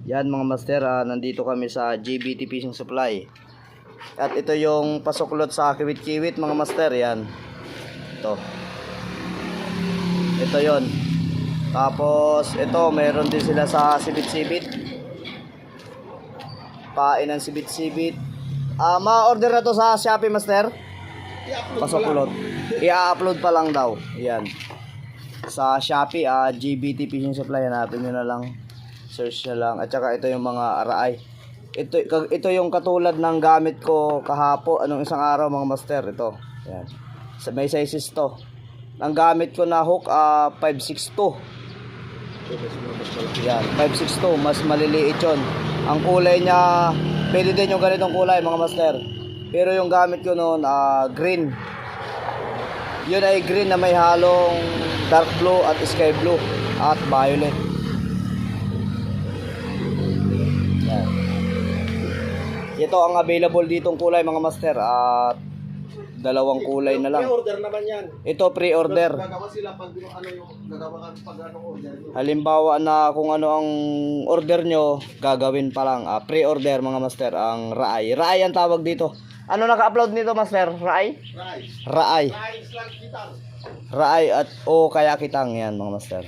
Yan mga master, nandito kami sa JBT Fishing Supply. At ito yung pasuklot sa kiwit-kiwit mga master. Yan. Ito yon. Tapos ito meron din sila sa sibit-sibit. Pain ng sibit-sibit. Ma-order na to sa Shopee master. Pasuklot. I-upload pa lang daw. Yan. Sa Shopee, JBT Fishing Supply. Hanapin nyo na lang. Search na lang. At saka ito yung mga aray. Ito yung katulad ng gamit ko kahapon. Anong isang araw mga master. Ito. Yan. May sizes to. Ang gamit ko na hook 562. Yan. 562. Mas maliliit yun. Ang kulay niya, pwede din yung ganitong kulay mga master. Pero yung gamit ko noon green. Yun ay green na may halong dark blue at sky blue at violet. Yan. Ito ang available ditong kulay mga master at dalawang kulay na lang. Pre-order naman yan. Ito pre-order. Gagawa sila pag ano yung gagawa pag ano order. Halimbawa na kung ano ang order nyo, gagawin pa lang. Pre-order mga master ang raay. Raay ang tawag dito. Ano naka-upload nito master? Raay? Raay. Raay at kaya kitang yan mga master.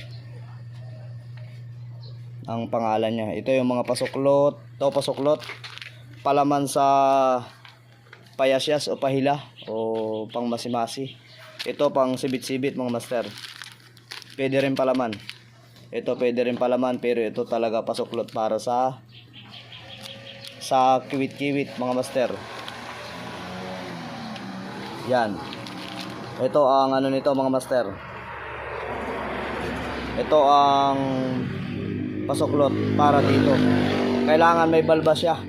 Ang pangalan niya. Ito yung mga pasuklot. Ito pasuklot. Palaman sa payasyas o pahila o pang masimasi. Ito pang sibit-sibit mga master. Pwede rin palaman. Ito pwede rin palaman pero ito talaga pasuklot para sa kiwit-kiwit mga master. Yan. Ito ang ano nito mga master. Ito ang pasuklot para dito. Kailangan may balbas siya.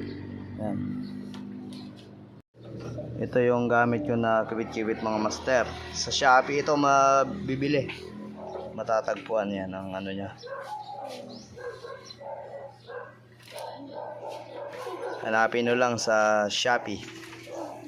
Yan. Ito yung gamit ko na kiwit-kiwit mga master. Sa Shopee ito mabibili. Matatagpuan yan ang ano niya. Hanapin nyo lang sa Shopee.